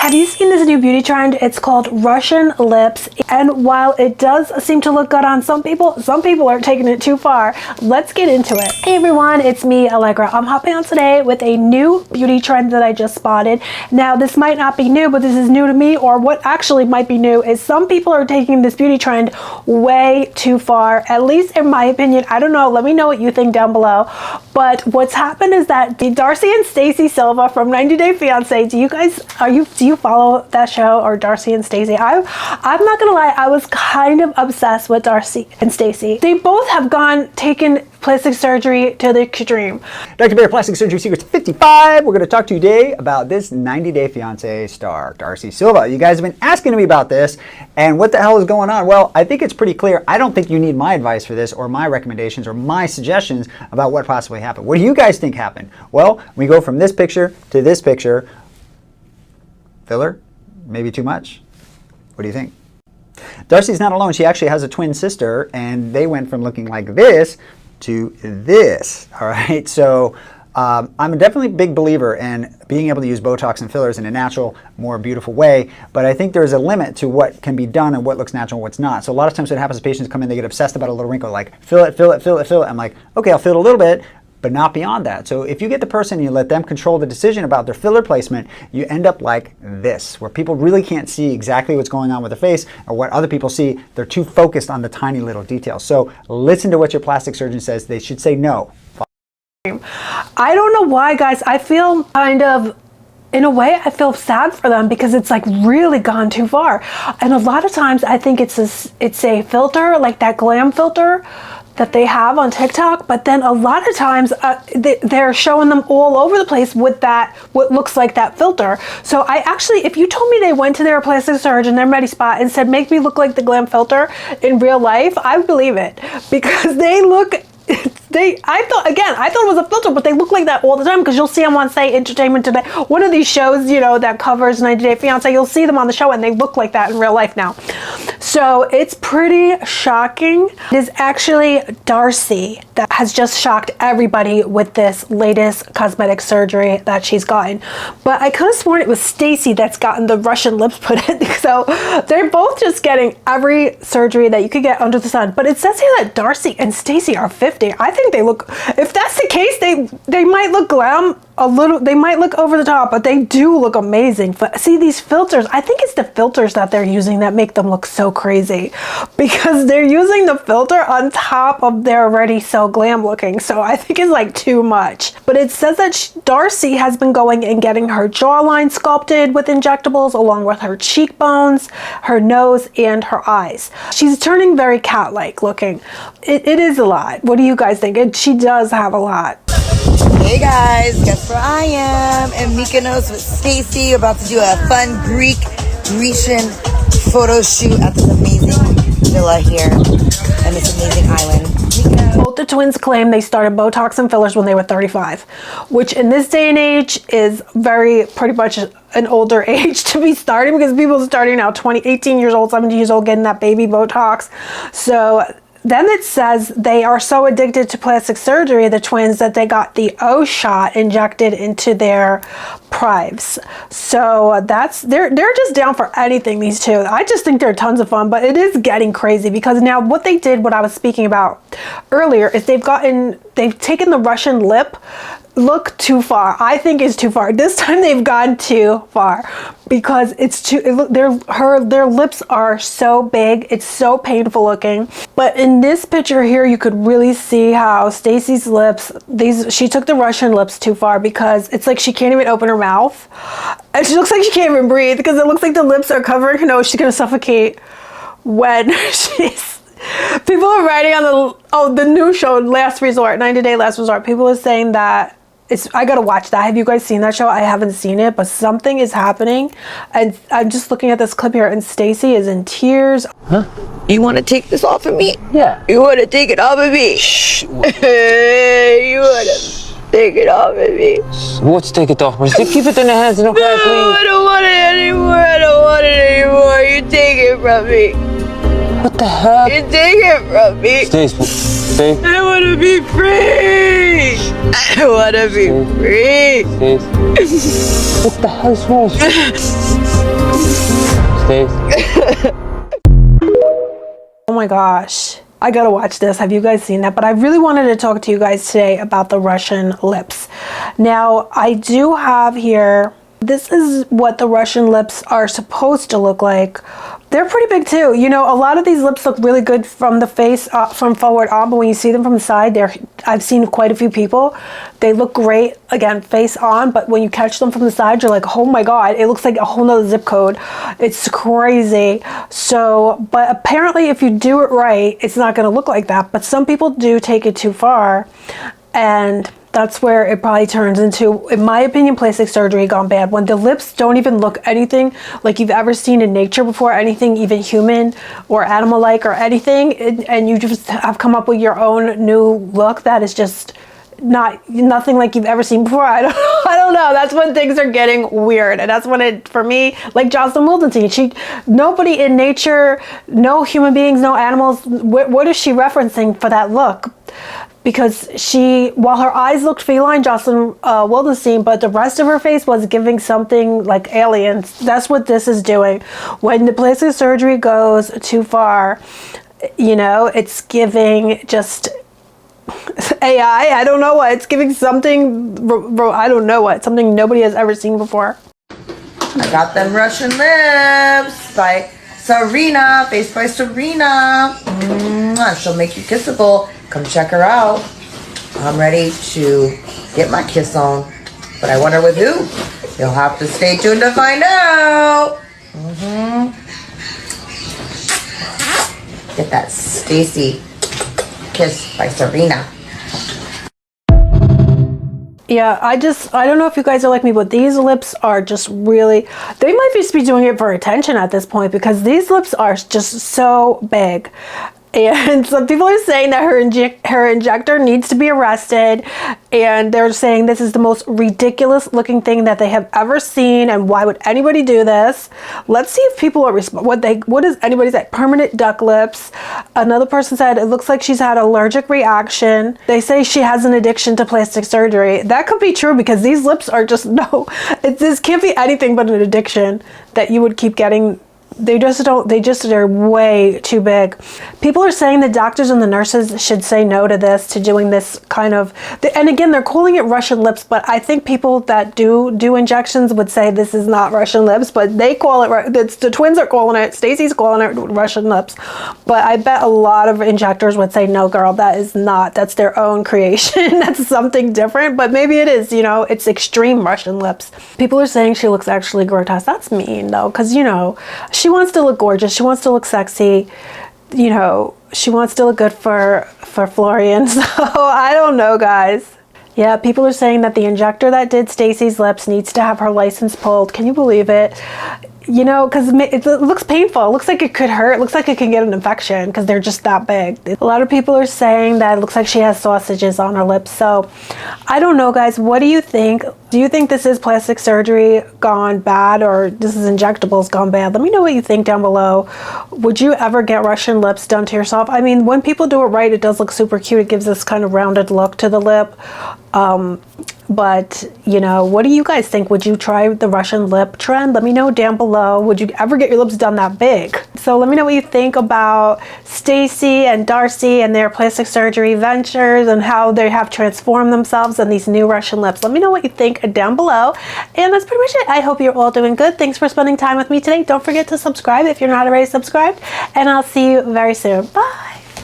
Have you seen this new beauty trend? It's called Russian lips. And while it does seem to look good on some people are taking it too far. Let's get into it. Hey everyone, it's me, Alegra. I'm hopping on today with a new beauty trend that I just spotted. Now, this might not be new, but this is new to me, or what actually might be new is some people are taking this beauty trend way too far, at least in my opinion. I don't know. Let me know what you think down below. But what's happened is that Darcy and Stacey Silva from 90 Day Fiancé, do you follow that show, or Darcy and Stacey? I'm not gonna lie, I was kind of obsessed with Darcy and Stacey. They both have taken plastic surgery to the extreme. Dr. Bear Plastic Surgery Secrets 55. We're going to talk to you today about this 90 Day Fiancé star, Darcy Silva. You guys have been asking me about this, and what the hell is going on? Well, I think it's pretty clear. I don't think you need my advice for this, or my recommendations, or my suggestions about what possibly happened. What do you guys think happened? Well, we go from this picture to this picture. Filler? Maybe too much? What do you think? Darcy's not alone. She actually has a twin sister, and they went from looking like this to this. All right, so I'm definitely a big believer in being able to use Botox and fillers in a natural, more beautiful way, but I think there's a limit to what can be done and what looks natural and what's not. So a lot of times what happens is patients come in, they get obsessed about a little wrinkle, like fill it, fill it, fill it, fill it. I'm like, okay, I'll fill it a little bit, but not beyond that. So if you get the person and you let them control the decision about their filler placement, you end up like this, where people really can't see exactly what's going on with their face or what other people see. They're too focused on the tiny little details. So listen to what your plastic surgeon says. They should say no. I don't know why, guys. I feel kind of, in a way, I feel sad for them because it's like really gone too far. And a lot of times I think it's a filter, like that glam filter that they have on TikTok, but then a lot of times they're showing them all over the place with that, what looks like that filter. So I actually, if you told me they went to their plastic surgeon, their Medi Spa, and said, make me look like the glam filter in real life, I would believe it, because they look, I thought it was a filter, but they look like that all the time, because you'll see them on, say, Entertainment Today, one of these shows, you know, that covers 90 Day Fiancé. You'll see them on the show and they look like that in real life now. So it's pretty shocking. It is actually Darcy that has just shocked everybody with this latest cosmetic surgery that she's gotten. But I could have sworn it was Stacey that's gotten the Russian lips put in. So they're both just getting every surgery that you could get under the sun. But it says here that Darcy and Stacey are 50. I think they look, if that's the case, they might look glam a little, they might look over the top, but they do look amazing. But see, these filters, I think it's the filters that they're using that make them look so crazy, because they're using the filter on top of their already so glam looking. So I think it's like too much. But it says that Darcy has been going and getting her jawline sculpted with injectables, along with her cheekbones, her nose, and her eyes. She's turning very cat-like looking. It is a lot. What do you guys think? She does have a lot. Hey guys, guess where I am? In Mykonos with Stacey, about to do a fun Grecian photo shoot at this amazing villa here and this amazing island. Both the twins claim they started Botox and fillers when they were 35, which in this day and age is pretty much an older age to be starting, because people are starting now 18 years old, 17 years old, getting that baby Botox. So then it says they are so addicted to plastic surgery, the twins, that they got the O shot injected into their prives. So they're just down for anything, these two. I just think they're tons of fun, but it is getting crazy, because now what they did, what I was speaking about earlier, is they've taken the Russian lip look too far. I think it's too far. This time they've gone too far, because it's their lips are so big. It's so painful looking. But in this picture here, you could really see how Stacey's lips, she took the Russian lips too far, because it's like she can't even open her mouth. And she looks like she can't even breathe, because it looks like the lips are covering her nose. She's gonna suffocate when people are writing on the new show, Last Resort, 90 Day Last Resort. People are saying that I gotta watch that. Have you guys seen that show? I haven't seen it, but something is happening. And I'm just looking at this clip here, and Stacey is in tears. Huh? You want to take this off of me? Yeah. You want to take it off of me? Shh. You want to take it off of me? What's take it off? Keep it in the hands and okay, please. No, I don't want it anymore. I don't want it anymore. You take it from me. What the heck? You take it from me. Stay. I want to be free. I want to be free. What the hell's wrong? Stace. Oh my gosh. I gotta watch this. Have you guys seen that? But I really wanted to talk to you guys today about the Russian lips. Now, I do have here, this is what the Russian lips are supposed to look like. They're pretty big too. You know, a lot of these lips look really good from the face, from forward on, but when you see them from the side, I've seen quite a few people. They look great, again, face on, but when you catch them from the side, you're like, oh my God, it looks like a whole nother zip code. It's crazy. So, but apparently if you do it right, it's not gonna look like that. But some people do take it too far, and that's where it probably turns into, in my opinion, plastic surgery gone bad. When the lips don't even look anything like you've ever seen in nature before, anything even human or animal-like or anything, and you just have come up with your own new look that is just nothing like you've ever seen before. I don't know. That's when things are getting weird, and that's when it, for me, like Jocelyn Wildenstein, nobody in nature, no human beings, no animals. What is she referencing for that look? Because while her eyes looked feline, Jocelyn Wildenstein, but the rest of her face was giving something like aliens. That's what this is doing. When the plastic surgery goes too far, you know, it's giving just AI. I don't know what. It's giving something, I don't know what, something nobody has ever seen before. I got them Russian lips by Serena, Face by Serena. She'll make you kissable. Come check her out. I'm ready to get my kiss on, but I wonder with who? You'll have to stay tuned to find out. Get that Stacy kiss by Serena. Yeah, I don't know if you guys are like me, but these lips are just really, they might just be doing it for attention at this point, because these lips are just so big. And some people are saying that her injector needs to be arrested, and they're saying this is the most ridiculous looking thing that they have ever seen, and why would anybody do this? Let's see if people are what does anybody say? Permanent duck lips. Another person said it looks like she's had an allergic reaction. They say she has an addiction to plastic surgery. That could be true, because these lips are just, this can't be anything but an addiction that you would keep getting. They just are way too big. People are saying the doctors and the nurses should say no to this, to doing this kind of, and again, they're calling it Russian lips, but I think people that do injections would say this is not Russian lips, but they call it, the twins are calling it, Stacy's calling it Russian lips. But I bet a lot of injectors would say, no girl, that is not, that's their own creation. That's something different, but maybe it is, you know, it's extreme Russian lips. People are saying she looks actually grotesque. That's mean though, because, you know, she wants to look gorgeous. She wants to look sexy. You know, she wants to look good for Florian. So I don't know, guys. Yeah, people are saying that the injector that did Stacy's lips needs to have her license pulled. Can you believe it? You know, because it looks painful. It looks like it could hurt. It looks like it can get an infection because they're just that big. A lot of people are saying that it looks like she has sausages on her lips. So I don't know, guys. What do you think? Do you think this is plastic surgery gone bad, or this is injectables gone bad? Let me know what you think down below. Would you ever get Russian lips done to yourself? I mean, when people do it right, it does look super cute. It gives this kind of rounded look to the lip. But, you know, what do you guys think? Would you try the Russian lip trend? Let me know down below. Would you ever get your lips done that big? So let me know what you think about Stacy and Darcy and their plastic surgery ventures and how they have transformed themselves in these new Russian lips. Let me know what you think down below. And that's pretty much it. I hope you're all doing good. Thanks for spending time with me today. Don't forget to subscribe if you're not already subscribed. And I'll see you very soon. Bye.